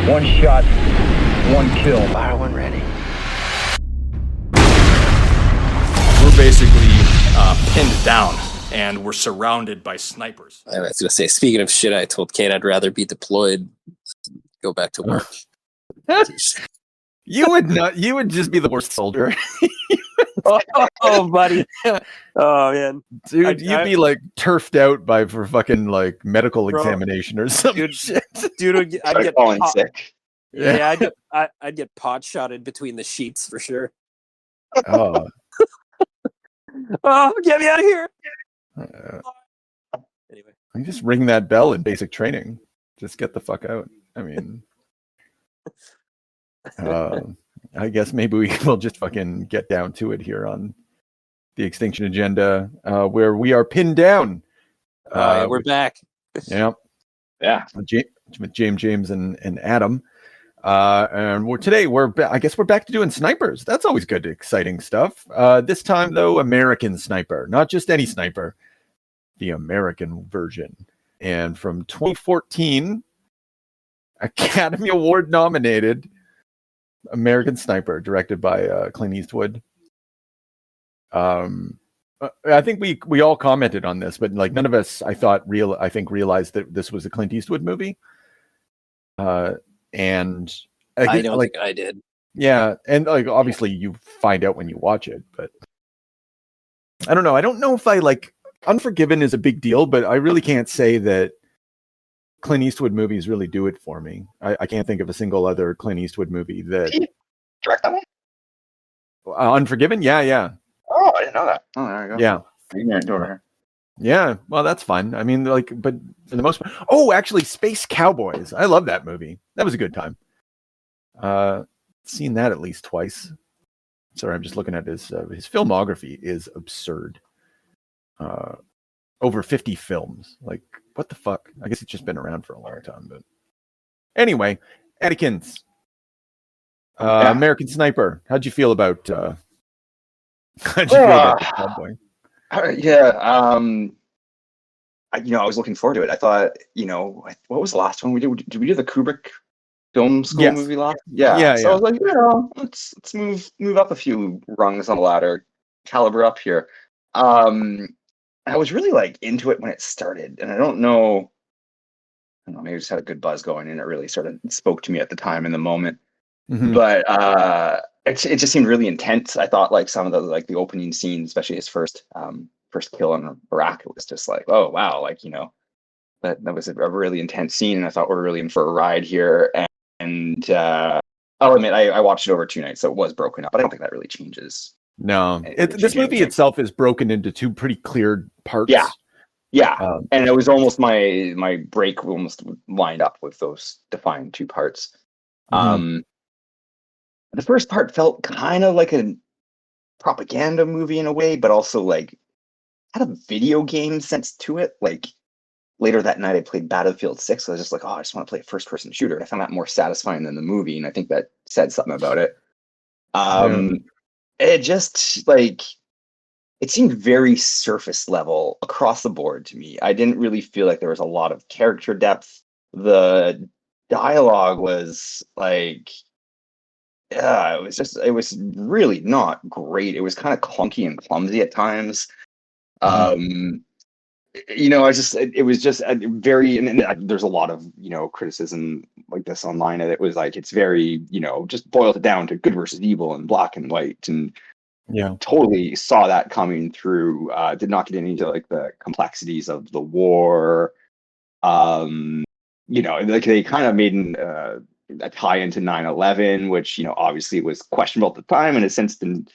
One shot, one kill. Fire when ready. We're basically pinned down, and we're surrounded by snipers. I was going to say, speaking of shit, I told Kate I'd rather be deployed than go back to work. You would not. You would just be the worst soldier, Oh, buddy. Oh, man. dude. You'd be like turfed out for fucking like medical Bro. examination or some Dude. shit. Dude, I'd Start get calling pot, sick. yeah, I'd get pot shotted between the sheets for sure. Oh, Oh, get me out of here! Anyway, you just ring that bell in basic training. Just get the fuck out. I mean, I guess maybe we will just fucking get down to it here on the Extinction Agenda, where we are pinned down. we're back. Yeah, Yeah. with James and Adam. And I guess we're back to doing snipers. That's always good, exciting stuff. This time though, American Sniper, not just any sniper, the American version. And from 2014, Academy Award nominated American Sniper, directed by Clint Eastwood. I think we all commented on this, but like none of us, I think realized that this was a Clint Eastwood movie. And I don't think I did. Yeah, and like obviously you find out when you watch it, but I don't know. I don't know if I like Unforgiven is a big deal, but I really can't say that Clint Eastwood movies really do it for me. I can't think of a single other Clint Eastwood movie that. Did he direct that one? Unforgiven, yeah. Oh, I didn't know that. Oh, there you go. Yeah. Ignorant over here. Yeah, well, that's fun. I mean, like, but for the most part, actually, Space Cowboys. I love that movie. That was a good time. Seen that at least twice. Sorry, I'm just looking at his filmography is absurd. Over 50 films. Like, what the fuck? I guess it's just been around for a long time. But anyway, Addikins, American Sniper. How'd you feel about? Cowboy? Yeah. I was looking forward to it. I thought, what was the last one we did? Did we do the Kubrick film school movie last? Yeah. So I was like, let's move up a few rungs on the ladder, caliber up here. I was really like into it when it started, and I don't know, maybe I just had a good buzz going, and it really spoke to me at the time in the moment. Mm-hmm. But it just seemed really intense. I thought like some of the opening scenes, especially his first kill in Iraq, it was just like, oh wow, like that was a really intense scene, and I thought we're really in for a ride here. And I'll admit, I watched it over 2 nights, so it was broken up, but I don't think that really changes. No, this movie itself is broken into 2 pretty clear parts. Yeah, and it was almost my break almost lined up with those defined 2 parts. Mm-hmm. The first part felt kind of like a propaganda movie in a way, but also like had a video game sense to it. Like later that night, I played Battlefield 6. So I was just like, I just want to play a first-person shooter. And I found that more satisfying than the movie, and I think that said something about it. It just it seemed very surface level across the board to me. I didn't really feel like there was a lot of character depth. The dialogue was like, it was really not great. It was kind of clunky and clumsy at times. It was just a very, and there's a lot of, criticism like this online. And it was like, it's very, just boiled it down to good versus evil and black and white. And totally saw that coming through. Did not get into like the complexities of the war. Like they kind of made a tie into 9/11, which, obviously was questionable at the time and has since been,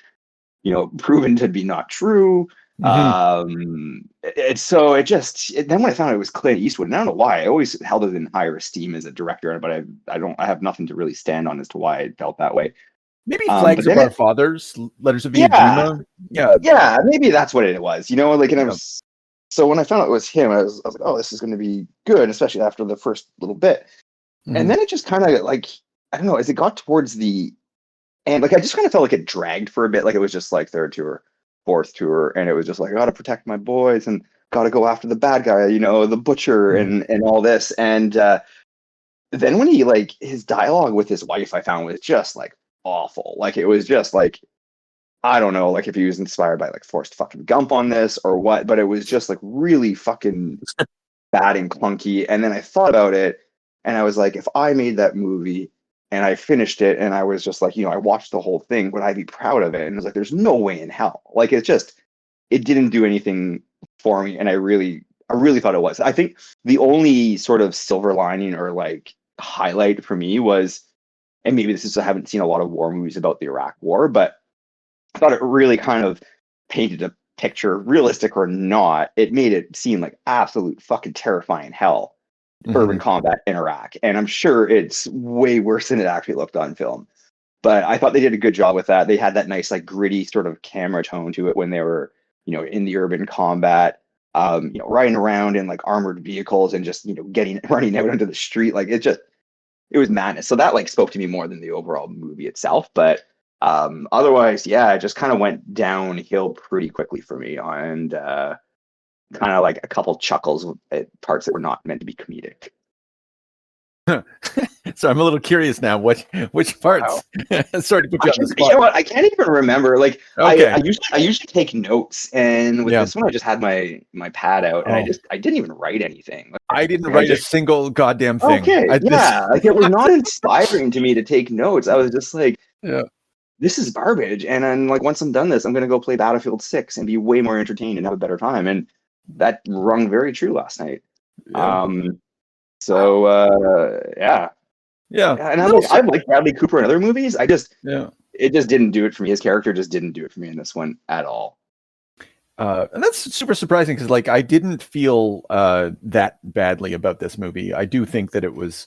proven to be not true. Mm-hmm. Then when I found out it was Clint Eastwood, and I don't know why, I always held it in higher esteem as a director, but I have nothing to really stand on as to why I felt that way. Maybe Flags of Our Fathers, Letters of Iwo Jima. Yeah, maybe that's what it was. So when I found out it was him, I was like, oh, this is going to be good, especially after the first little bit. Mm-hmm. And then it just kind of like, I don't know, as it got towards the end, like I just kind of felt like it dragged for a bit. Like it was just like 3rd tour, 4th tour, and it was just like, I got to protect my boys and got to go after the bad guy, the butcher, and all this. And then when he like his dialogue with his wife, I found was just like awful. Like it was just like I don't know, like if he was inspired by like Forrest fucking Gump on this or what, but it was just like really fucking bad and clunky. And then I thought about it, and I was like, if I made that movie and I finished it, and I was just like, I watched the whole thing, would I be proud of it? And it was like, there's no way in hell. Like it didn't do anything for me, and I really thought it was. I think the only sort of silver lining or like highlight for me was, and maybe this is I haven't seen a lot of war movies about the Iraq War, but I thought it really kind of painted a picture, realistic or not. It made it seem like absolute fucking terrifying hell, urban combat in Iraq. And I'm sure it's way worse than it actually looked on film. But I thought they did a good job with that. They had that nice, like gritty sort of camera tone to it when they were, in the urban combat, riding around in like armored vehicles and just, running out onto the street. Like it was madness. So that like spoke to me more than the overall movie itself. But otherwise, yeah, it just kind of went downhill pretty quickly for me, and kind of like a couple chuckles at parts that were not meant to be comedic. So I'm a little curious now. Which parts? Wow. Sorry to put you on the spot. You know what? I can't even remember. Like, okay. I usually take notes, and with this one, I just had my pad out, and I didn't even write anything. Like, I didn't write a single goddamn thing. Okay, like it was not inspiring to me to take notes. I was just like, this is garbage. And then like once I'm done this, I'm gonna go play Battlefield 6 and be way more entertained and have a better time. And that rung very true last night. Yeah. And I like Bradley Cooper in other movies. It just didn't do it for me. His character just didn't do it for me in this one at all. And that's super surprising because like I didn't feel that badly about this movie. I do think that it was,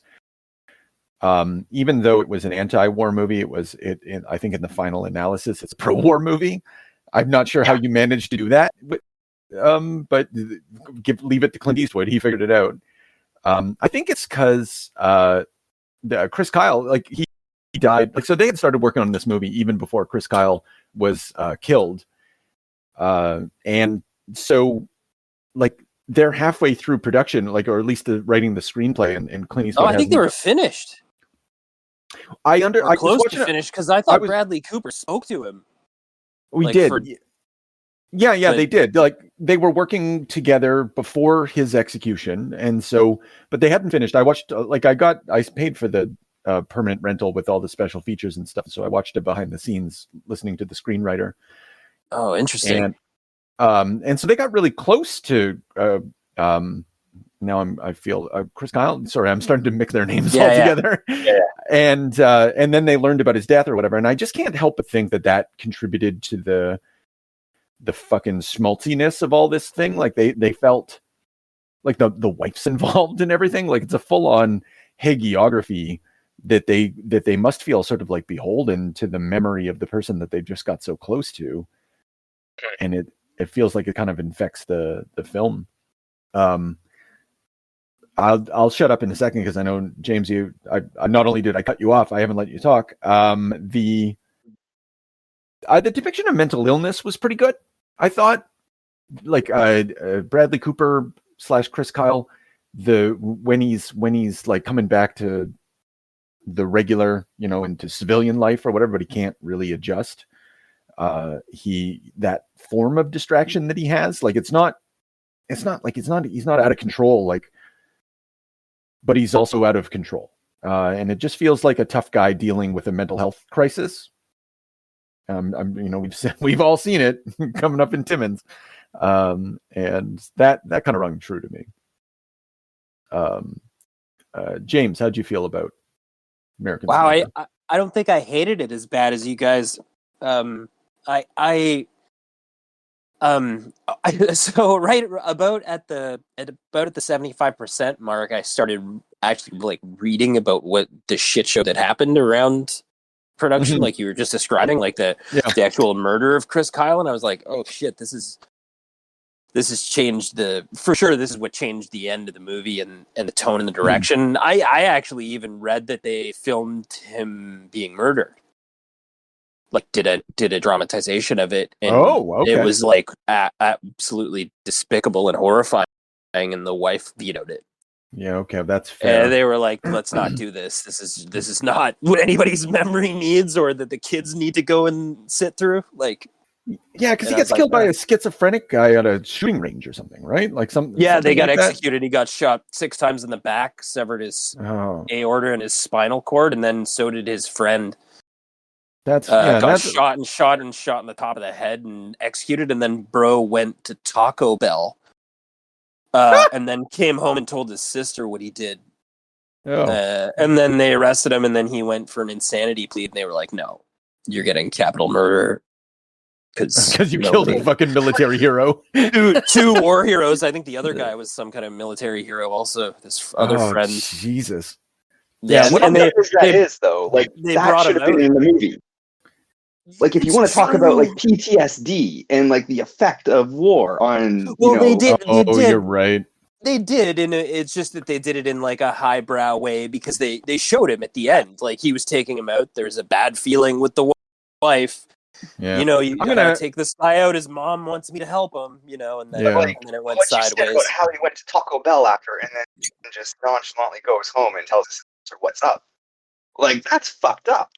even though it was an anti-war movie, I think in the final analysis, it's a pro-war movie. I'm not sure how you managed to do that, but leave it to Clint Eastwood. He figured it out. I think it's because Chris Kyle, like he died. Like so, they had started working on this movie even before Chris Kyle was killed, and so like they're halfway through production, like or at least writing the screenplay. And Clint Eastwood. I think they were finished. I close to finished because I thought Bradley Cooper spoke to him. We did. They did. Like they were working together before his execution, and so, but they hadn't finished. I watched, I paid for the permanent rental with all the special features and stuff, so I watched it behind the scenes, listening to the screenwriter. Oh, interesting. And so they got really close to. Now I feel Chris Kyle. Sorry, I'm starting to mix their names all together. Yeah. And then they learned about his death or whatever, and I just can't help but think that contributed to the fucking schmaltziness of all this thing. Like they felt like the wife's involved in everything. Like it's a full on hagiography that they must feel sort of like beholden to the memory of the person that they just got so close to, and it feels like it kind of infects the film. I'll shut up in a second because I know, James, I not only did I cut you off, I haven't let you talk. The depiction of mental illness was pretty good. I thought, like Bradley Cooper / Chris Kyle, when he's like coming back to the regular, into civilian life or whatever, but he can't really adjust. That form of distraction that he has, like he's not out of control, like, but he's also out of control. And it just feels like a tough guy dealing with a mental health crisis. We've all seen it coming up in Timmins. And that kind of rung true to me. James, how'd you feel about American Sniper? I don't think I hated it as bad as you guys. So right about at the 75% mark, I started actually like reading about what the shit show that happened around production, like you were just describing, like the actual murder of Chris Kyle, and I was like, oh shit, this has changed for sure. This is what changed the end of the movie and the tone and the direction. I actually even read that they filmed him being murdered. Like did a dramatization of it, and it was like absolutely despicable and horrifying, and the wife vetoed it. Yeah, okay, that's fair. And they were like, let's not do this. This is not what anybody's memory needs or that the kids need to go and sit through. Like, yeah, because he gets killed by a schizophrenic guy at a shooting range or something, right? Like they got like executed. He got shot 6 times in the back, severed his aorta and his spinal cord, and then so did his friend. That's shot in the top of the head and executed, and then bro went to Taco Bell. And then came home and told his sister what he did. And then they arrested him, and then he went for an insanity plea, and they were like, no, you're getting capital murder. Because you killed a fucking military hero. two war heroes. I think the other guy was some kind of military hero also, this other friend. Jesus. Yeah, what that is, though. Like, that should have been in the movie. Like, if you want to talk about like PTSD and like the effect of war on, they did. You're right. They did, and it's just that they did it in like a highbrow way because they showed him at the end, like he was taking him out. There's a bad feeling with the wife. Yeah. I'm gonna take this guy out. His mom wants me to help him, and then, and then it went sideways. You said about how he went to Taco Bell after, and then just nonchalantly goes home and tells his sister what's up. Like, that's fucked up.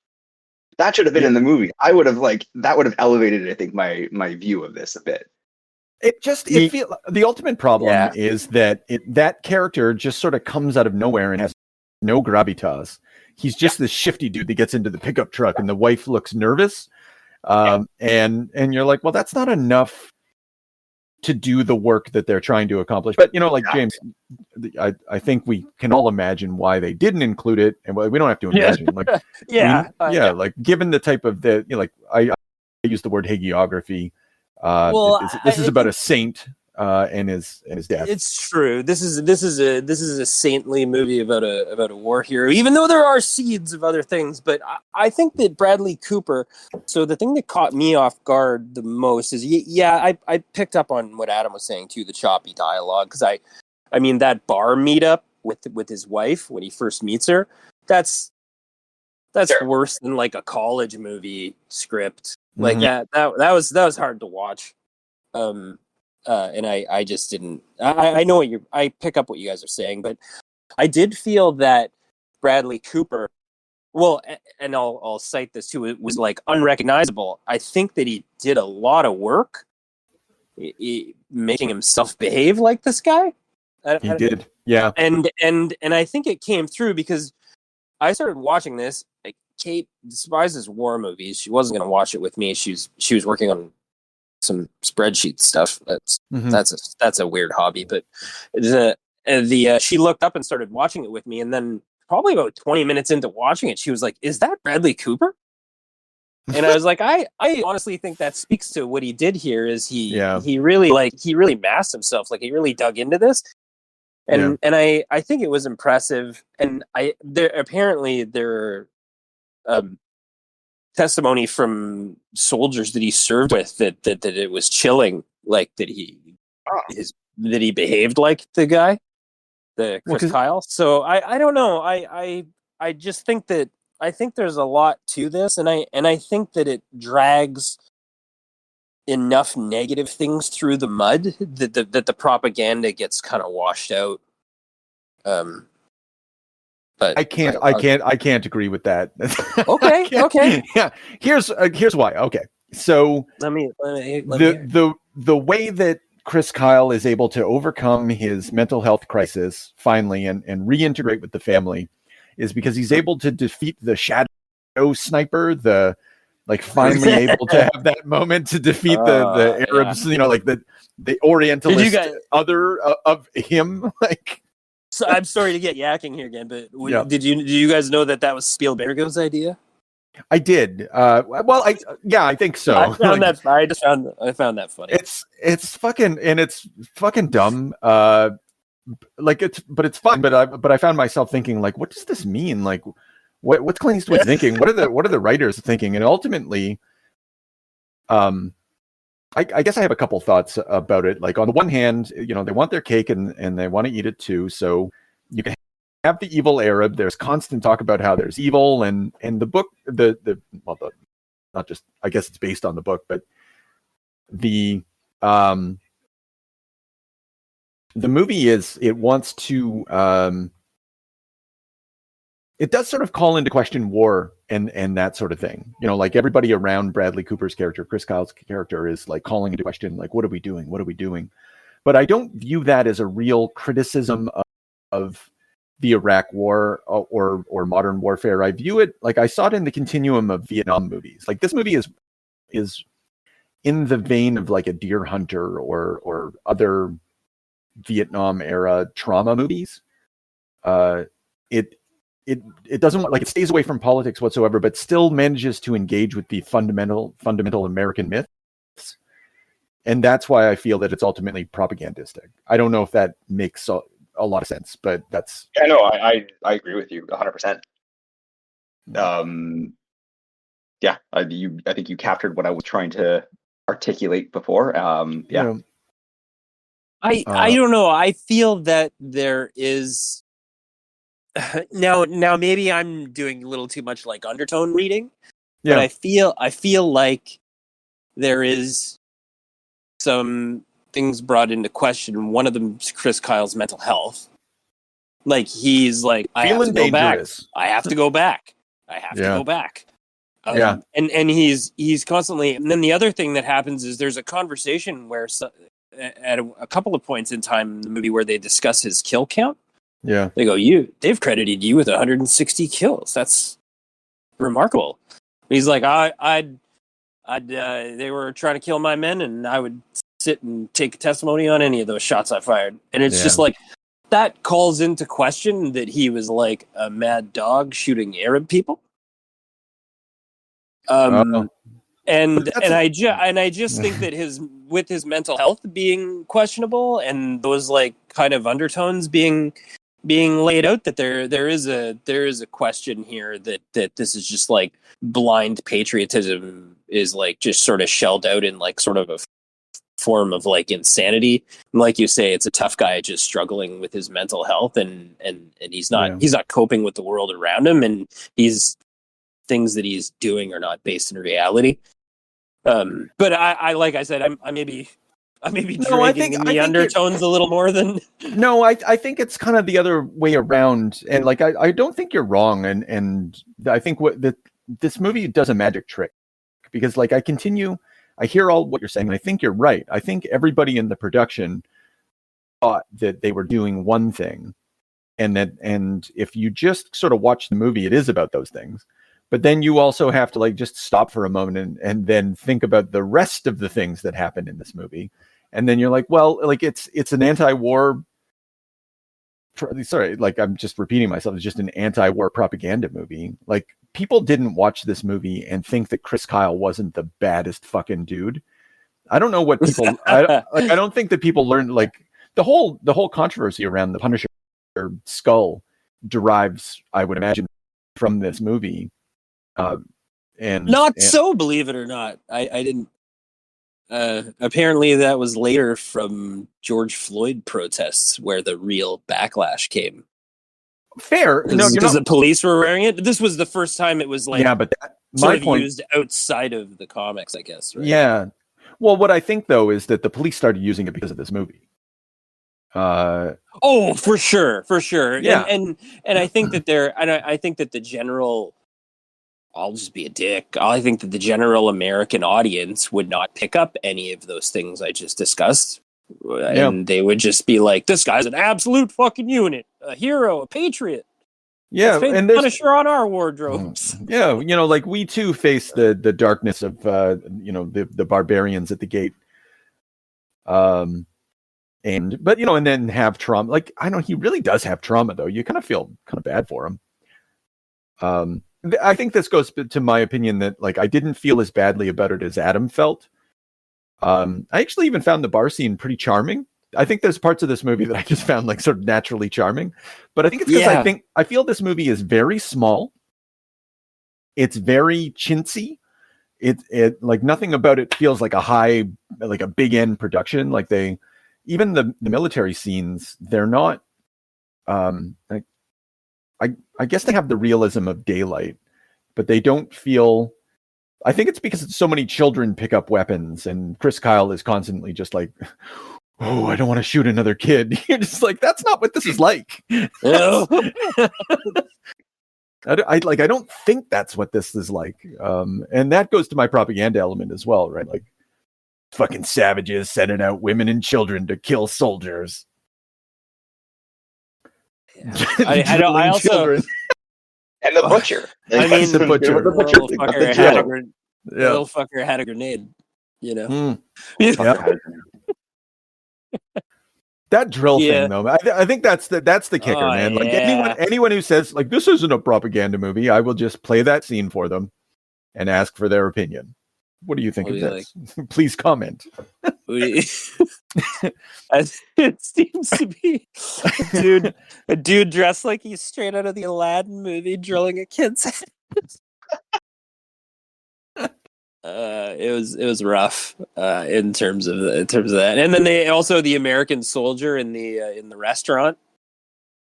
That should have been in the movie. That would have elevated, I think, my view of this a bit. The ultimate problem is that that character just sort of comes out of nowhere and has no gravitas. He's just this shifty dude that gets into the pickup truck, and the wife looks nervous. And you're like, well, that's not enough to do the work that they're trying to accomplish. But James, I think we can all imagine why they didn't include it, and we don't have to imagine. Like, like given the type of I use the word hagiography. This is about a saint and his death. It's true. This is a saintly movie about a war hero, even though there are seeds of other things. But I think that Bradley Cooper. So the thing that caught me off guard the most is I picked up on what Adam was saying too, the choppy dialogue, because I mean that bar meetup with his wife when he first meets her. That's worse than like a college movie script. Like that was hard to watch. And I just didn't. I know I pick up what you guys are saying, but I did feel that Bradley Cooper. Well, and I'll cite this too. It was like unrecognizable. I think that he did a lot of work, making himself behave like this guy. He did, yeah. And I think it came through because I started watching this. Like, Kate despises war movies. She wasn't going to watch it with me. She was working on some spreadsheet stuff. That's a weird hobby. But she looked up and started watching it with me, and then probably about 20 minutes into watching it, she was like, "Is that Bradley Cooper?" And I was like, I honestly think that speaks to what he did here. Is he really masked himself. Like, he really dug into this. And I think it was impressive. And there testimony from soldiers that he served with that it was chilling, like that he behaved like the guy, the Chris Kyle. So I don't know. I just think that I think there's a lot to this, and I think that it drags enough negative things through the mud that the propaganda gets kind of washed out. But I can't agree with that. Okay. Yeah. Here's why. Okay. So let me the way that Chris Kyle is able to overcome his mental health crisis finally and reintegrate with the family is because he's able to defeat the shadow sniper, finally able to have that moment to defeat the Arabs, like the Orientalist other of him. So I'm sorry to get yakking here again, but did you guys know that was Spielberg's idea? I did. I think so. I found that funny. It's fucking dumb. It's fun. But I found myself thinking, like, what does this mean? Like, what's Clint Eastwood thinking? What are the writers thinking? And ultimately, I guess I have a couple thoughts about it. Like, on the one hand, they want their cake and they want to eat it too. So you can have the evil Arab. There's constant talk about how there's evil, and the book, not just, I guess it's based on the book, but the the movie it wants to it does sort of call into question war and that sort of thing. You know, like everybody around Bradley Cooper's character, Chris Kyle's character, is like calling into question, like, what are we doing? What are we doing? But I don't view that as a real criticism of the Iraq War or modern warfare. I view it like I saw it in the continuum of Vietnam movies. Like this movie is in the vein of like a Deer Hunter or other Vietnam era trauma movies. It doesn't like it stays away from politics whatsoever, but still manages to engage with the fundamental American myths. And that's why I feel that it's ultimately propagandistic. I don't know if that makes a lot of sense, but that's... Yeah, no, I agree with you 100%. Yeah, I think you captured what I was trying to articulate before. Yeah. I don't know. I feel that there is now maybe I'm doing a little too much like undertone reading, but I feel like there is some things brought into question. One of them is Chris Kyle's mental health. Like he's like, I have to go back. I have to go back. I have to go back. And he's constantly. And then the other thing that happens is there's a conversation where at a couple of points in time in the movie where they discuss his kill count. Yeah, they go, they've credited you with 160 kills. That's remarkable. He's like, they were trying to kill my men, and I would sit and take a testimony on any of those shots I fired. And it's just like that calls into question that he was like a mad dog shooting Arab people. And I just think that his mental health being questionable and those like kind of undertones being laid out, that there is a question here that this is just like blind patriotism is like just sort of shelled out in like sort of a form of like insanity. And like you say, it's a tough guy just struggling with his mental health and he's not coping with the world around him, and things that he's doing are not based in reality. But I like I said, I may be dragging the undertones a little more than. No, I think it's kind of the other way around, and like I don't think you're wrong, and I think this movie does a magic trick, because like I hear all what you're saying, and I think you're right. I think everybody in the production thought that they were doing one thing, and if you just sort of watch the movie, it is about those things. But then you also have to like just stop for a moment and then think about the rest of the things that happen in this movie. And then you're like, well, like it's an anti-war. Sorry, like I'm just repeating myself. It's just an anti-war propaganda movie. Like people didn't watch this movie and think that Chris Kyle wasn't the baddest fucking dude. I don't know what people. I don't think that people learned like the whole controversy around the Punisher skull derives, I would imagine, from this movie. So, believe it or not, I didn't. Apparently, that was later from George Floyd protests where the real backlash came. Fair, because the police were wearing it. This was the first time it was like my point used outside of the comics, I guess. Right? Yeah. Well, what I think though is that the police started using it because of this movie. For sure. Yeah, and I think that I think that the general. I'll just be a dick. I think that the general American audience would not pick up any of those things I just discussed. And they would just be like, this guy's an absolute fucking unit, a hero, a patriot. Yeah, and Punisher on our wardrobes. Yeah, like we too face the darkness of the barbarians at the gate. And then have trauma. Like I know he really does have trauma though. You kind of feel kind of bad for him. I think this goes to my opinion that like I didn't feel as badly about it as Adam felt. I actually even found the bar scene pretty charming. I think there's parts of this movie that I just found like sort of naturally charming, but I think it's because I feel this movie is very small. It's very chintzy. It like nothing about it feels like a big end production. Like even the military scenes, they're not like. I guess they have the realism of daylight, but they don't feel. I think it's because so many children pick up weapons, and Chris Kyle is constantly just like, oh, I don't want to shoot another kid. You're just like, that's not what this is like. No. I don't think that's what this is like. And that goes to my propaganda element as well, right? Like, fucking savages sending out women and children to kill soldiers. Yeah. I also children. And the butcher. I mean, the butcher. The little fucker had a grenade. You know. Yep. That drill thing, though, I think that's the kicker, man. Like anyone who says like this isn't a propaganda movie, I will just play that scene for them and ask for their opinion. What do you think of this? Like? Please comment. It seems to be a dude dressed like he's straight out of the Aladdin movie, drilling a kid's head. It was rough in terms of that, and then the American soldier in the restaurant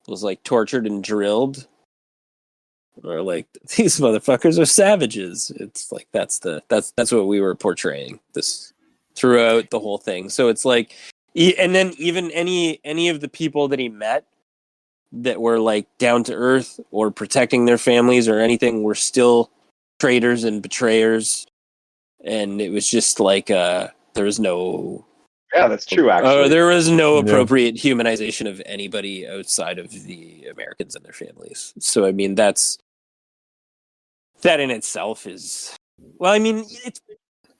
was like tortured and drilled, or like these motherfuckers are savages. It's like that's what we were portraying this throughout the whole thing. So it's like, and then even any of the people that he met that were like down to earth or protecting their families or anything were still traitors and betrayers. And it was just like there was no. Yeah, that's true. Actually, there was no appropriate humanization of anybody outside of the Americans and their families. So I mean, that in itself is, well, I mean, it's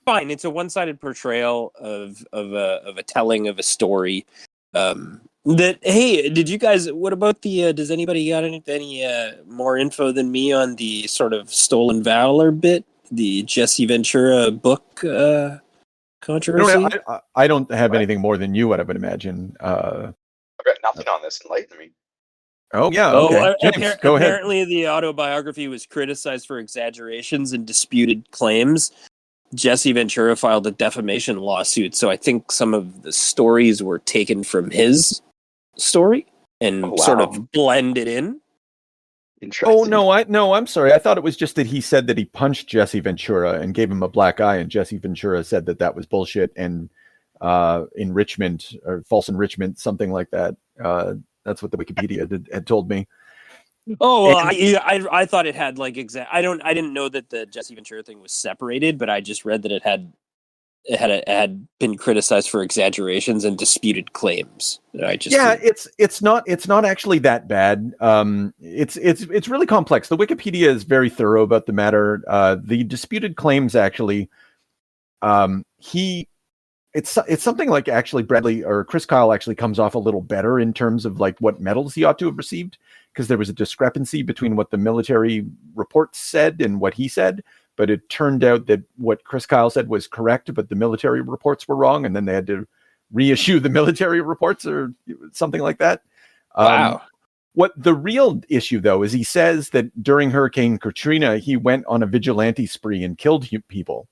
fine. It's a one-sided portrayal of a telling of a story. That, hey, did you guys? What about the? Does anybody got any more info than me on the sort of stolen valor bit? The Jesse Ventura book controversy? I don't have anything more than you, what I would imagine. I've got nothing on this. Enlighten me. Oh, yeah. Okay. James, go ahead. Apparently, the autobiography was criticized for exaggerations and disputed claims. Jesse Ventura filed a defamation lawsuit, so I think some of the stories were taken from his story and sort of blended in. Oh no! I'm sorry. I thought it was just that he said that he punched Jesse Ventura and gave him a black eye, and Jesse Ventura said that was bullshit and enrichment or false enrichment, something like that. That's what the Wikipedia had told me. Oh, well, I thought it had like I didn't know that the Jesse Ventura thing was separated, but I just read that it had been criticized for exaggerations and disputed claims. It's not actually that bad. It's really complex. The Wikipedia is very thorough about the matter. The disputed claims actually, it's something like actually Bradley or Chris Kyle actually comes off a little better in terms of like what medals he ought to have received, because there was a discrepancy between what the military reports said and what he said. But it turned out that what Chris Kyle said was correct, but the military reports were wrong, and then they had to reissue the military reports or something like that. Wow. What the real issue, though, is he says that during Hurricane Katrina, he went on a vigilante spree and killed people.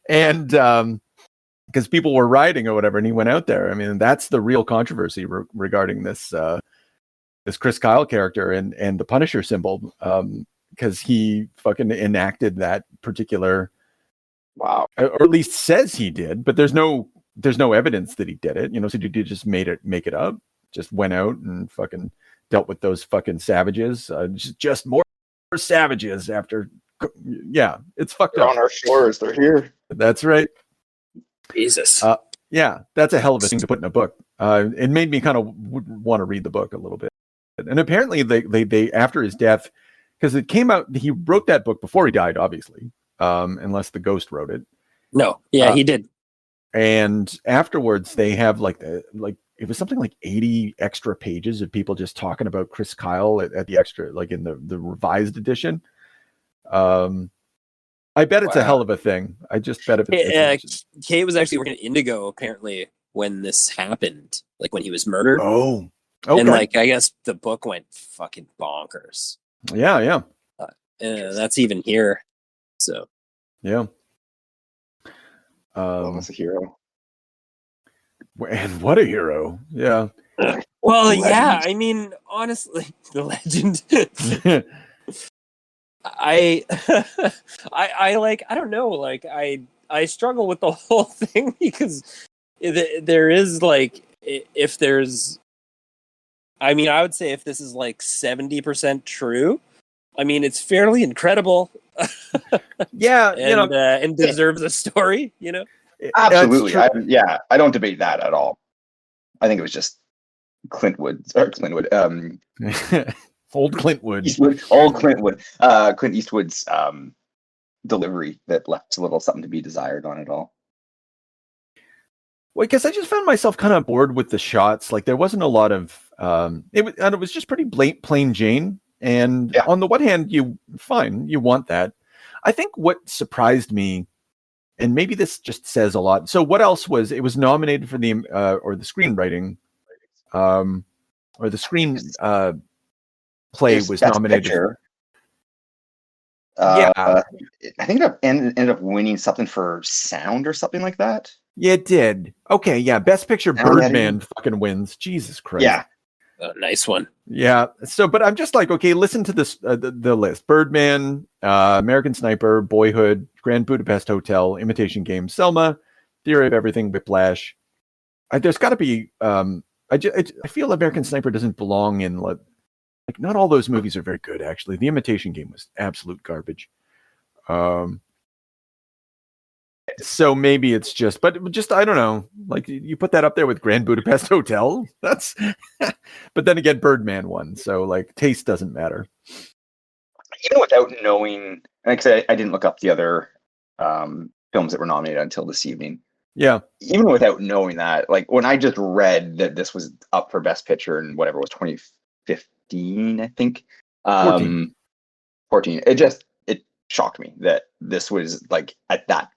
And because people were rioting or whatever, and he went out there. I mean, that's the real controversy regarding this Chris Kyle character and the Punisher symbol. Because he fucking enacted that particular, or at least says he did, but there's no evidence that he did it. So he just make it up, just went out and fucking dealt with those fucking savages, just more savages after. Yeah, it's fucked up. On our shores, they're here. That's right. Jesus. Yeah, that's a hell of a thing to put in a book. It made me kind of want to read the book a little bit. And apparently they after his death, because it came out, he wrote that book before he died, obviously, unless the ghost wrote it. No, yeah, he did. And afterwards, they have like it was something like 80 extra pages of people just talking about Chris Kyle at the extra, like in the revised edition. I bet it's a hell of a thing. I just bet if it's Kate was actually working at Indigo apparently when this happened, like when he was murdered. Oh, okay. And like I guess the book went fucking bonkers. Yeah. That's even here. So yeah. That's a hero. And what a hero! Yeah. Well, yeah. I mean, honestly, the legend. I like. I don't know. Like, I I struggle with the whole thing because there is like, if there's, I mean, I would say if this is like 70% true, I mean, it's fairly incredible. Yeah, and deserves a story, Absolutely. I don't debate that at all. I think it was just Clint Eastwood's delivery that left a little something to be desired on it all. Well, because I just found myself kind of bored with the shots. Like there wasn't a lot of it was just pretty plain Jane. And on the one hand, you want that. I think what surprised me, and maybe this just says a lot. So what else was it was nominated for the or the screenwriting, or the screen play was Best nominated. Picture. I think it ended up winning something for sound or something like that. Yeah, it did. Okay, yeah, Best Picture, Birdman fucking wins. Jesus Christ. Yeah. Nice one. Yeah. So, but I'm just like, okay, listen to this, the list: Birdman, American Sniper, Boyhood, Grand Budapest Hotel, Imitation Game, Selma, Theory of Everything, Whiplash. There's got to be. I feel American Sniper doesn't belong in like not all those movies are very good. Actually, The Imitation Game was absolute garbage. So maybe it's just, but just I don't know. Like you put that up there with Grand Budapest Hotel. That's, but then again, Birdman won. So like taste doesn't matter. Even without knowing, like I didn't look up the other films that were nominated until this evening. Yeah. Even without knowing that, like when I just read that this was up for Best Picture in whatever it was 2015, I think. 14. It shocked me that this was like at that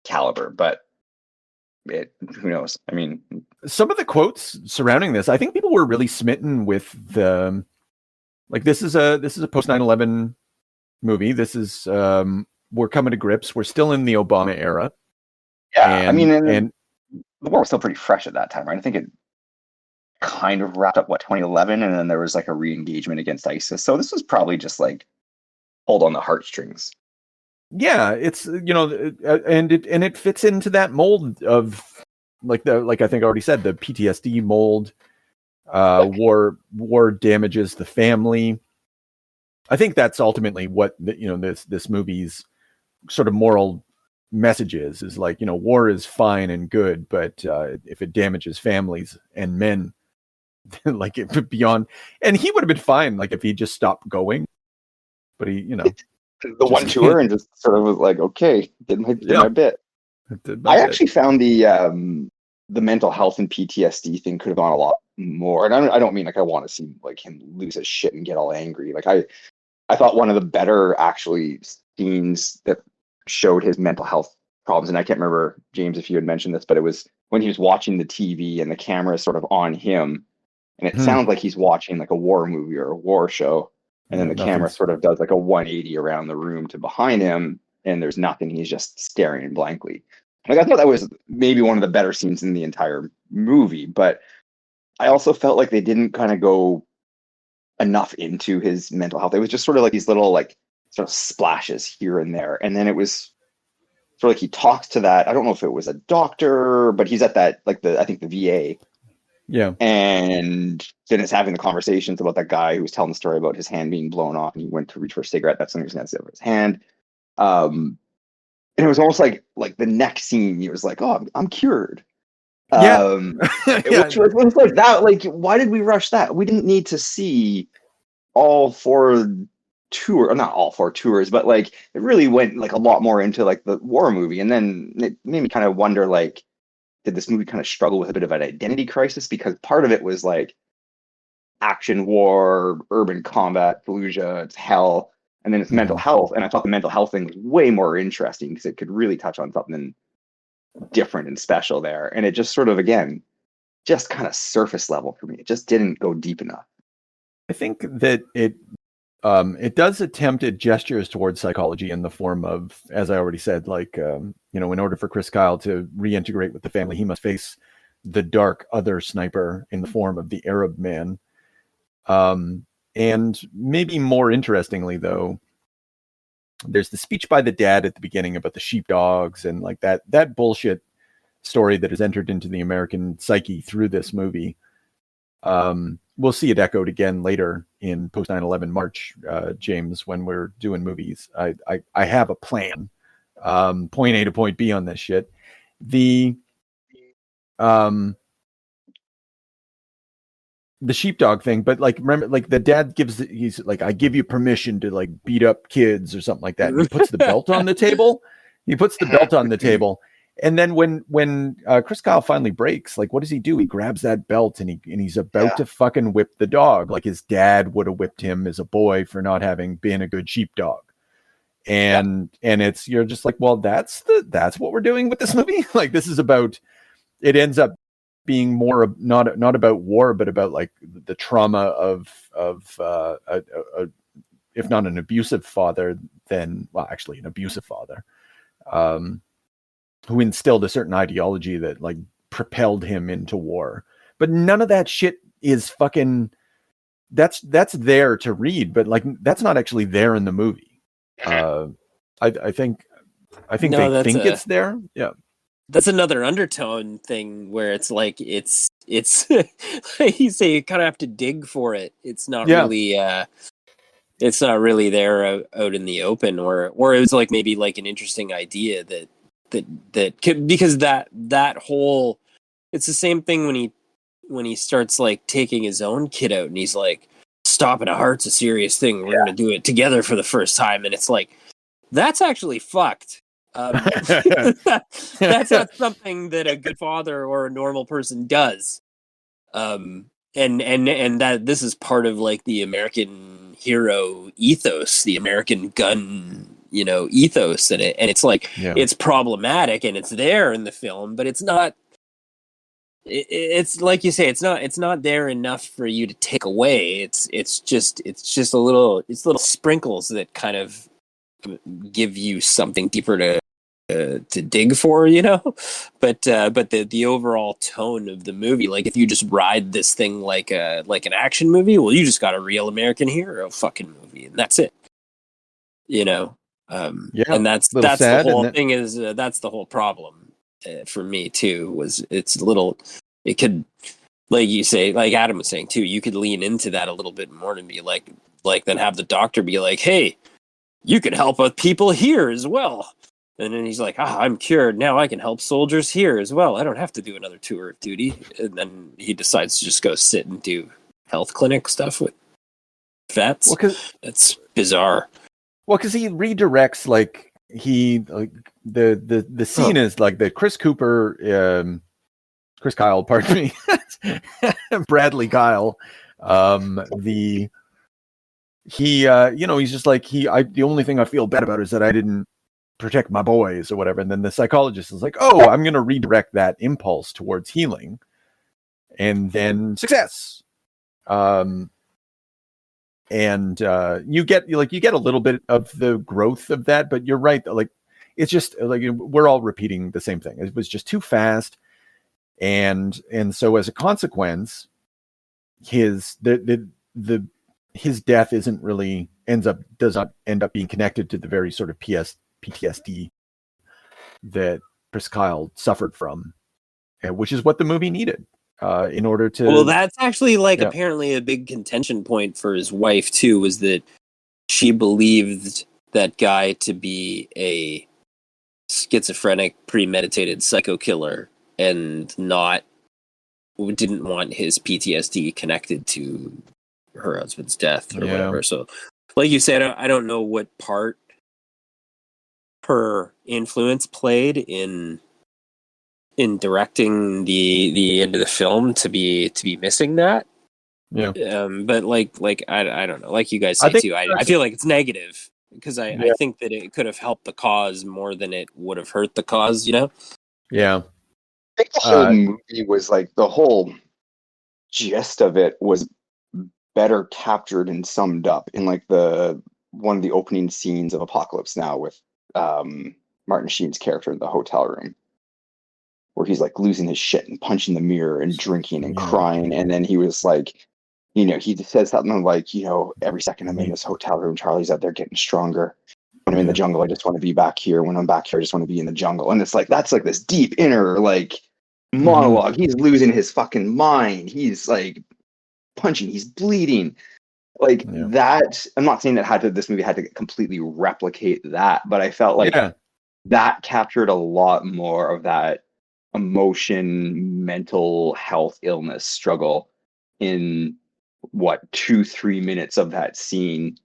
caliber, but who knows? I mean, some of the quotes surrounding this, I think people were really smitten with the like this is a post 9/11 movie. This is we're coming to grips. We're still in the Obama era. Yeah, I mean, and the war was still pretty fresh at that time, right? I think it kind of wrapped up 2011, and then there was like a re-engagement against ISIS. So this was probably just like hold on the heartstrings. Yeah, it's and it fits into that mold of like I think I already said, the PTSD mold. War damages the family. I think that's ultimately what this movie's sort of moral message is like, war is fine and good, but if it damages families and men, like it beyond, and he would have been fine like if he just stopped going, but he the one tour and just sort of was like, okay, did my bit. I actually found the mental health and PTSD thing could have gone a lot more. And I don't mean like I want to see like him lose his shit and get all angry. Like I thought one of the better actually scenes that showed his mental health problems, and I can't remember, James, if you had mentioned this, but it was when he was watching the TV and the camera is sort of on him, and it sounds like he's watching like a war movie or a war show. And then the camera sort of does like a 180 around the room to behind him, and there's nothing. He's just staring blankly. Like I thought that was maybe one of the better scenes in the entire movie, but I also felt like they didn't kind of go enough into his mental health. It was just sort of like these little like sort of splashes here and there, and then it was sort of like he talks to that. I don't know if it was a doctor, but he's at that like I think the VA. Yeah. And then it's having the conversations about that guy who was telling the story about his hand being blown off and he went to reach for a cigarette. That's something he was over his hand. And it was almost like the next scene, he was like, oh, I'm cured. Yeah. Which was like that. Like, why did we rush that? We didn't need to see all four tours, not all four tours, but like it really went like a lot more into like the war movie. And then it made me kind of wonder, like, did this movie kind of struggle with a bit of an identity crisis? Because part of it was like action, war, urban combat, Fallujah, it's hell, and then it's mental health. And I thought the mental health thing was way more interesting because it could really touch on something different and special there. And it just sort of, again, just kind of surface level for me. It just didn't go deep enough. I think that it does attempt at gestures towards psychology in the form of, as I already said, like, in order for Chris Kyle to reintegrate with the family, he must face the dark other sniper in the form of the Arab man. And maybe more interestingly, though, there's the speech by the dad at the beginning about the sheepdogs and like that bullshit story that has entered into the American psyche through this movie. We'll see it echoed again later in post 9/11 March, James, when we're doing movies. I have a plan, point A to point B on this shit. The sheepdog thing, but like, remember, like the dad he's like, I give you permission to like beat up kids or something like that. And he puts the belt on the table. And then when Chris Kyle finally breaks, like, what does he do? He grabs that belt and he's about to fucking whip the dog, like his dad would have whipped him as a boy for not having been a good sheepdog. And it's, you're just like, well, that's what we're doing with this movie. Like, this is about, it ends up being more not about war, but about like the trauma of if not an abusive father, then, well, actually an abusive father, who instilled a certain ideology that like propelled him into war. But none of that shit is fucking, that's there to read, but like, that's not actually there in the movie. I think they think it's there. Yeah. That's another undertone thing where it's like, it's like you say, you kind of have to dig for it. It's not really, it's not really there out in the open, or it was like maybe like an interesting idea that could, because that whole, it's the same thing when he starts like taking his own kid out and he's like, stopping a heart's a serious thing. We're gonna do it together for the first time, and it's like, that's actually fucked. That's not something that a good father or a normal person does. And that this is part of like the American hero ethos, the American gun, ethos in it. And it's like, it's problematic and it's there in the film, but it's not, it's like you say, it's not there enough for you to take away. It's just little sprinkles that kind of give you something deeper to dig for, but the overall tone of the movie, like if you just ride this thing like an action movie, well, you just got a real American hero fucking movie, and that's it, and that's the whole thing is that's the whole problem for me too, was it could, like you say, like Adam was saying too, you could lean into that a little bit more and be like then have the doctor be like, hey, you could help people here as well. And then he's like, I'm cured. Now I can help soldiers here as well. I don't have to do another tour of duty. And then he decides to just go sit and do health clinic stuff with vets. Well, that's bizarre. Well, because he redirects, like, the scene is like the Chris Kyle, pardon me, Bradley Kyle, he's just like, the only thing I feel bad about is that I didn't protect my boys or whatever. And then the psychologist is like, oh, I'm going to redirect that impulse towards healing, and then success. And you get a little bit of the growth of that, but you're right. Like, it's just like, we're all repeating the same thing. It was just too fast. And so as a consequence, his death does not end up being connected to the very sort of PTSD that Chris Kyle suffered from, which is what the movie needed in order to. Well, that's actually apparently a big contention point for his wife too, was that she believed that guy to be a schizophrenic, premeditated psycho killer, and didn't want his PTSD connected to her husband's death or whatever. So, like you said, I don't know what part her influence played in directing the end of the film to be missing that. Yeah. But like I don't know. Like you guys say too, I feel like it's negative, because I think that it could have helped the cause more than it would have hurt the cause. Yeah. I think the whole movie was like, the whole gist of it was better captured and summed up in like one of the opening scenes of Apocalypse Now with Martin Sheen's character in the hotel room, where he's like losing his shit and punching the mirror and drinking and crying. And then he was like, he said something like, every second I'm in this hotel room, Charlie's out there getting stronger. When I'm in the jungle, I just want to be back here. When I'm back here, I just want to be in the jungle. And it's like, that's like this deep inner like monologue. He's losing his fucking mind. He's like punching, he's bleeding. Like that. I'm not saying that this movie had to completely replicate that, but I felt like that captured a lot more of that emotion, mental health, illness struggle in 2-3 minutes of that scene,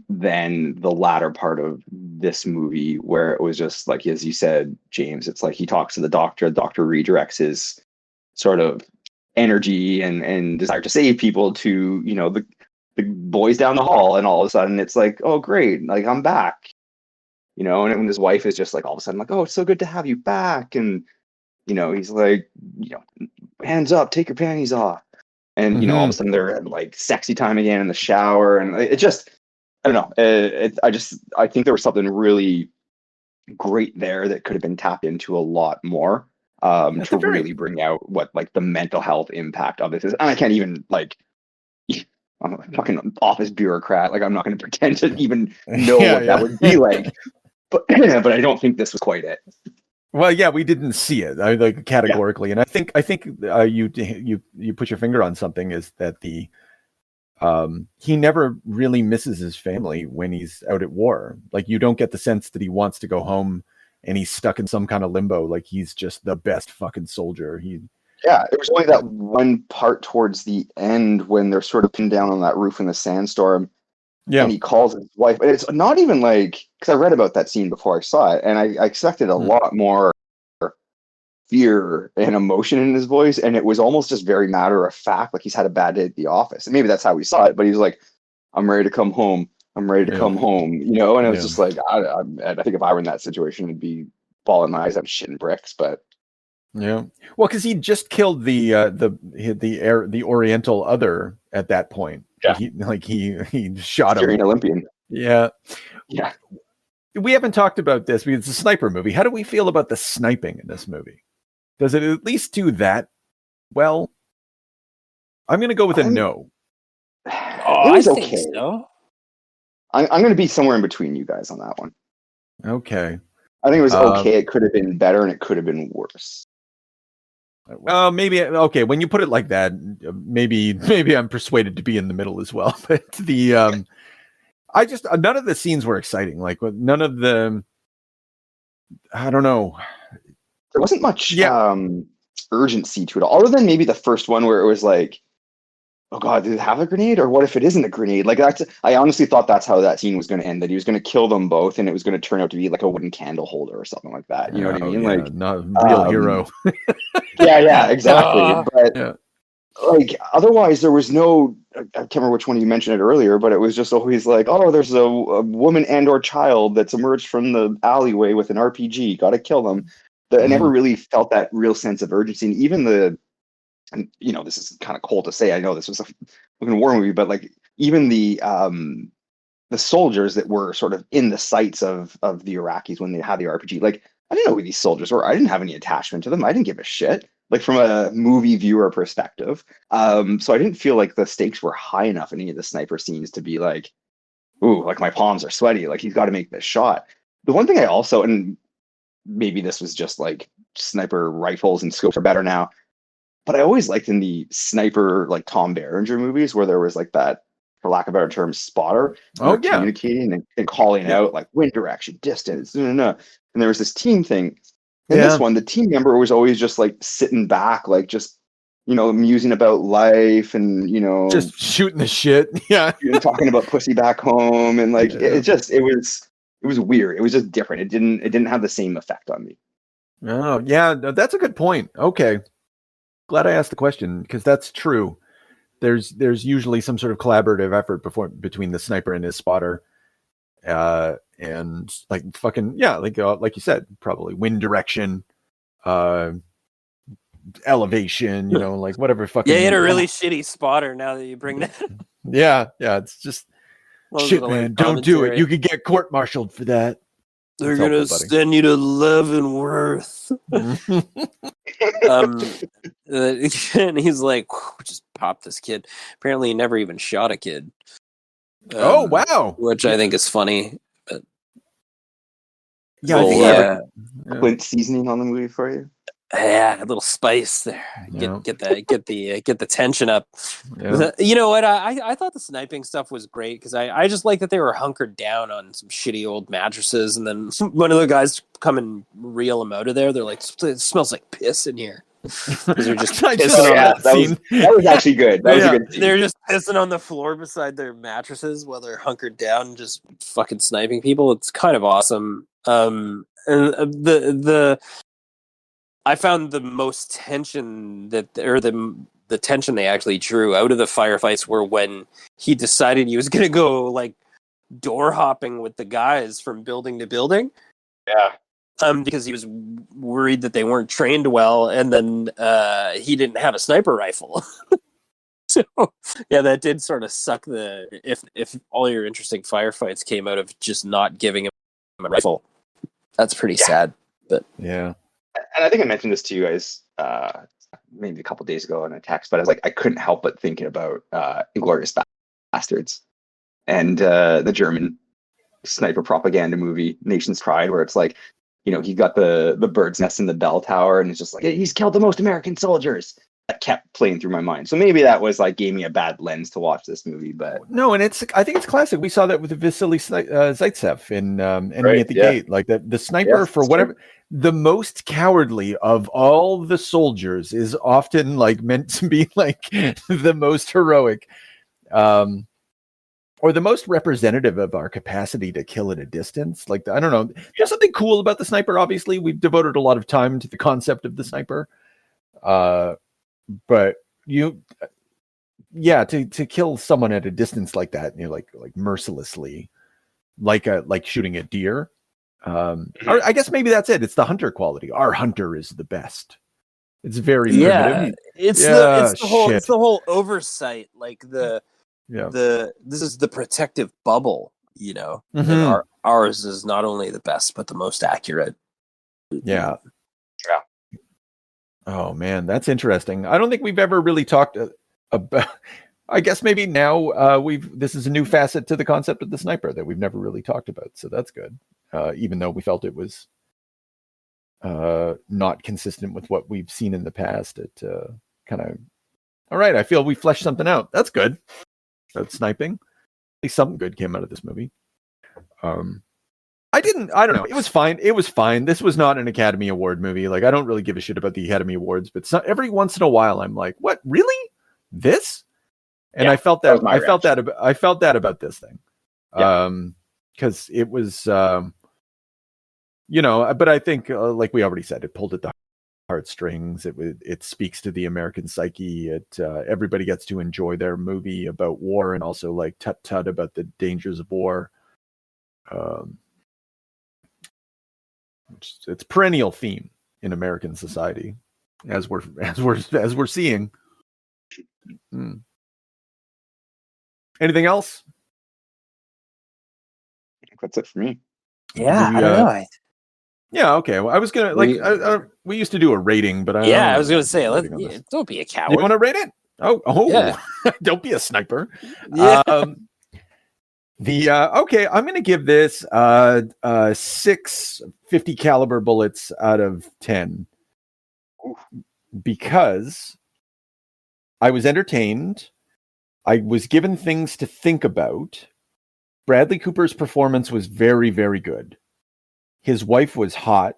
than the latter part of this movie, where it was just like, as you said, James, it's like he talks to the doctor redirects his sort of energy and desire to save people to, the boys down the hall, and all of a sudden it's like, oh great, like I'm back, and when his wife is just like all of a sudden like, oh, it's so good to have you back, and he's like, hands up, take your panties off, and all of a sudden they're at like sexy time again in the shower, and it just, I don't know, I think there was something really great there that could have been tapped into a lot more, to really bring out what like the mental health impact of this is. And I can't even like, I'm a fucking office bureaucrat, like I'm not going to pretend to even know what that would be like, but I don't think this was quite it. Well, yeah, we didn't see it, like categorically, and I think you put your finger on something, is that he never really misses his family when he's out at war. Like, you don't get the sense that he wants to go home and he's stuck in some kind of limbo. Like, he's just the best fucking soldier. It was only that one part towards the end when they're sort of pinned down on that roof in the sandstorm. Yeah. And he calls his wife. And it's not even like, because I read about that scene before I saw it, and I expected a lot more fear and emotion in his voice, and it was almost just very matter of fact, like he's had a bad day at the office, and maybe that's how we saw it, but he was like, I'm ready to come home, come home, and it was just like, I think if I were in that situation, it'd be bawling my eyes out, shitting bricks. But well, because he just killed the Oriental other at that point. He shot him. Olympian. Yeah. We haven't talked about this because it's a sniper movie. How do we feel about the sniping in this movie? Does it at least do that well? I'm going to go with a no. It was okay. So. I'm going to be somewhere in between you guys on that one. Okay. I think it was okay. It could have been better, and it could have been worse. Well, maybe okay. When you put it like that, maybe I'm persuaded to be in the middle as well. But none of the scenes were exciting. Like none of the, I don't know. There wasn't much urgency to it, other than maybe the first one where it was like, oh god, did it have a grenade, or what if it isn't a grenade? Like I honestly thought that's how that scene was going to end. That he was going to kill them both, and it was going to turn out to be like a wooden candle holder or something like that. You know what I mean? Like not a real hero. yeah, exactly. But like otherwise, there was no. I can't remember which one you mentioned it earlier, but it was just always like, oh, there's a woman and/or child that's emerged from the alleyway with an RPG. Got to kill them. I never really felt that real sense of urgency, and even and this is kind of cold to say. I know this was a fucking war movie, but like even the soldiers that were sort of in the sights of the Iraqis when they had the RPG, like I didn't know who these soldiers were. I didn't have any attachment to them. I didn't give a shit. Like from a movie viewer perspective. So I didn't feel like the stakes were high enough in any of the sniper scenes to be like, ooh, like my palms are sweaty. Like he's got to make this shot. The one thing I also, and maybe this was just like sniper rifles and scopes are better now, but I always liked in the sniper, like Tom Berenger movies where there was like that, for lack of a better term, spotter. Communicating and calling out like wind direction, distance, and there was this team thing. In this one, the team member was always just like sitting back, like just, musing about life and, just shooting the shit. Yeah. Talking about pussy back home. And like, it was weird. It was just different. It didn't have the same effect on me. Oh yeah. That's a good point. Okay. Glad I asked the question, because that's true. There's usually some sort of collaborative effort between the sniper and his spotter. And like fucking like you said, probably wind direction, elevation, like whatever fucking. Yeah, you had a really shitty spotter. Now that you bring that. yeah, it's just shit, man. Don't do it. You could get court-martialed for that. They're gonna send you to Leavenworth. And he's like, just pop this kid. Apparently, he never even shot a kid. Oh wow! Which I think is funny. But Clint seasoning on the movie for you. Yeah, a little spice there. Get the tension up. Yeah. You know what? I thought the sniping stuff was great because I just like that they were hunkered down on some shitty old mattresses, and then one of the guys come and reel them out of there. They're like, it smells like piss in here. Because they're just pissing on that was actually good. That was a good scene. They're just pissing on the floor beside their mattresses while they're hunkered down and just fucking sniping people. It's kind of awesome. And I found the most tension the tension they actually drew out of the firefights were when he decided he was going to go like door hopping with the guys from building to building. Yeah. Because he was worried that they weren't trained well, and then he didn't have a sniper rifle. So yeah, that did sort of suck if all your interesting firefights came out of just not giving him a rifle. That's pretty sad. But yeah. And I think I mentioned this to you guys maybe a couple days ago in a text, but I was like, I couldn't help but thinking about Inglourious Bastards and the German sniper propaganda movie Nation's Pride, where it's like, you know, he got the bird's nest in the bell tower, and it's just like, he's killed the most American soldiers. That kept playing through my mind. So maybe that was like gave me a bad lens to watch this movie. But no, and I think it's classic. We saw that with Vasily Zaitsev in Enemy at the Gate. Like the sniper for whatever. The most cowardly of all the soldiers is often like meant to be like the most heroic, or the most representative of our capacity to kill at a distance. Like, I don't know. There's something cool about the sniper. Obviously, we've devoted a lot of time to the concept of the sniper. But to kill someone at a distance like that, you know, like mercilessly, like shooting a deer. Or I guess maybe that's it. It's the hunter quality. Our hunter is the best. It's very primitive. It's the whole oversight. Like this is the protective bubble. You know, and ours is not only the best but the most accurate. Yeah. Oh man, that's interesting. I don't think we've ever really talked about. I guess maybe now this is a new facet to the concept of the sniper that we've never really talked about. So that's good. Even though we felt it was not consistent with what we've seen in the past, it kind of. All right, I feel we fleshed something out. That's good. That's sniping. At least something good came out of this movie. I don't know. It was fine. This was not an Academy Award movie. Like, I don't really give a shit about the Academy Awards, but every once in a while I'm like, what, really? This? And I felt that about this thing. Cause it was, but I think like we already said, it pulled at the heartstrings. It speaks to the American psyche. Everybody gets to enjoy their movie about war and also like tut about the dangers of war. It's perennial theme in American society, as we're seeing. Anything else? I think that's it for me. Yeah, I don't know. Yeah, okay. Well, I was gonna we used to do a rating, but I was gonna say, don't be a coward. You want to rate it? Oh, yeah. Don't be a sniper. Yeah. Okay, I'm going to give this 6 50 caliber bullets out of 10 because I was entertained. I was given things to think about. Bradley Cooper's performance was very, very good. His wife was hot,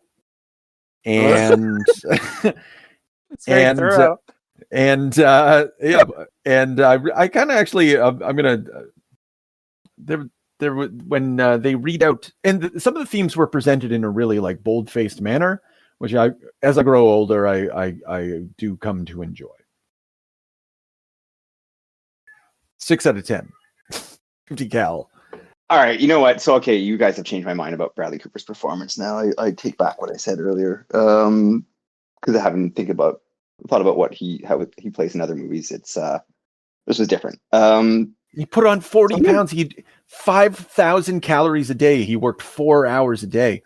and I kind of actually I'm gonna. There when they read out, and some of the themes were presented in a really like bold-faced manner, which as I grow older, I do come to enjoy. 6 out of 10. 50 cal. All right, you know what? So okay, you guys have changed my mind about Bradley Cooper's performance. Now I take back what I said earlier, because I haven't thought about how he plays in other movies. This was different. He put on 40 pounds. He 5,000 calories a day. He worked 4 hours a day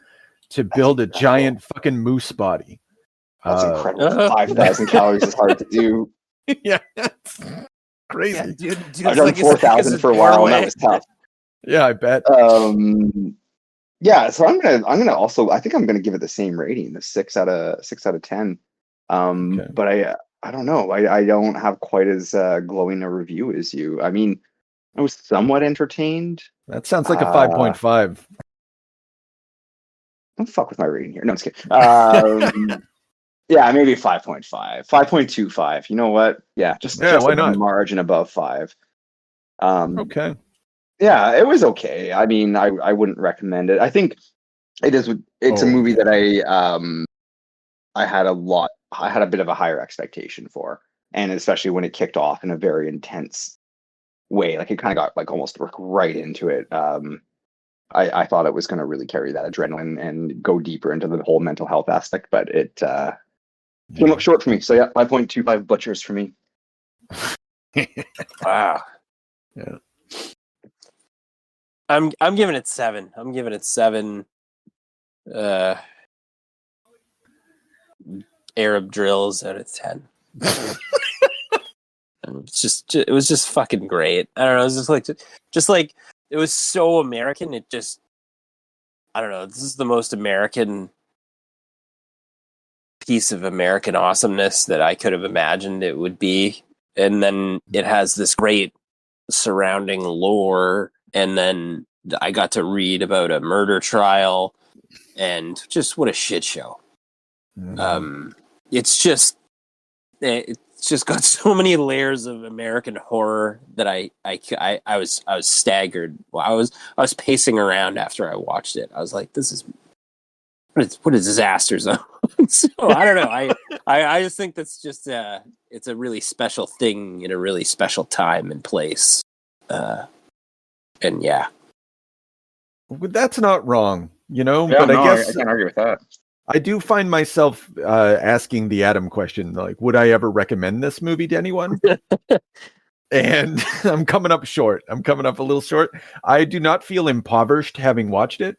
to build a giant fucking moose body. That's incredible. 5,000 calories is hard to do. Yeah, that's crazy. Yeah, dude, I've done 4,000 for a while, and that was tough. Yeah, I bet. Yeah, so I think I'm gonna give it the same rating, the 6 out of 10. Okay. But I don't know. I don't have quite as glowing a review as you. I mean, I was somewhat entertained. That sounds like a 5.5. Don't fuck with my rating here. No, I'm just kidding. Yeah, maybe 5.5, 5.25. You know what? Yeah, just why a not? margin above 5. Okay. Yeah, it was okay. I mean, I wouldn't recommend it. I think it's a movie that I had a bit of a higher expectation for, and especially when it kicked off in a very intense way, like it kind of got like almost right into it. I thought it was going to really carry that adrenaline and go deeper into the whole mental health aspect, but it came up short for me. So yeah, 5.25 butchers for me. Wow. Yeah. I'm giving it 7. I'm giving it 7. Arab drills out of 10. It was just fucking great. I don't know. It was just like it was so American. It just, I don't know. This is the most American piece of American awesomeness that I could have imagined it would be. And then it has this great surrounding lore. And then I got to read about a murder trial, and just what a shit show. It's just got so many layers of American horror that I was staggered. Well, I was pacing around after I watched it. I was like, this is what a disaster zone. So I don't know. I just think that's just it's a really special thing in a really special time and place. And yeah. But that's not wrong, Yeah, but no, I guess I can't argue with that. I do find myself asking the Adam question, like, would I ever recommend this movie to anyone? And I'm coming up short. I'm coming up a little short. I do not feel impoverished having watched it,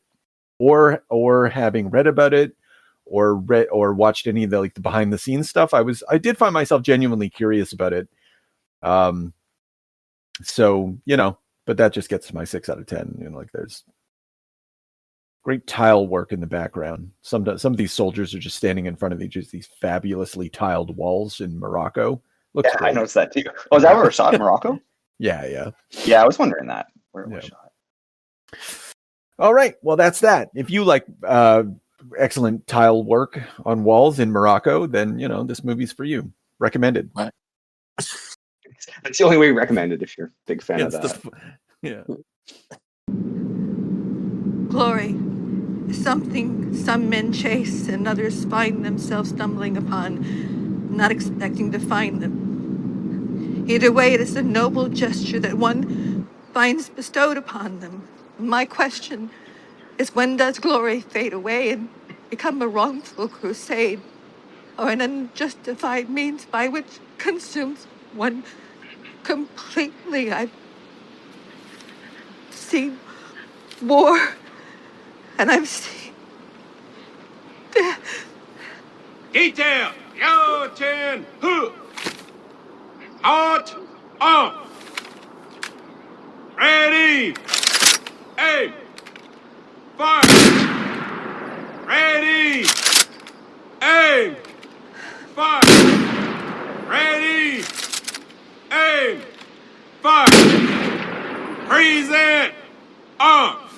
or having read about it, or watched any of the behind the scenes stuff. I did find myself genuinely curious about it. So but that just gets to my 6 out of 10. Like there's great tile work in the background. Some of these soldiers are just standing in front of these fabulously tiled walls in Morocco. Looks great. I noticed that too. Oh, is that where we're shot in Morocco? Yeah. Yeah, I was wondering that. Where it was shot. All right. Well, that's that. If you like excellent tile work on walls in Morocco, then this movie's for you. Recommended. What? That's the only way recommended if you're a big fan of that. Yeah. Glory is something some men chase and others find themselves stumbling upon, not expecting to find them. Either way, it is a noble gesture that one finds bestowed upon them. My question is, when does glory fade away and become a wrongful crusade, or an unjustified means by which consumes one completely? I've seen war, and I've seen death. Detail, your turn, who? Hot, on. Ready, aim, fire. Ready, aim, fire. Ready, aim, fire. Freeze it, on.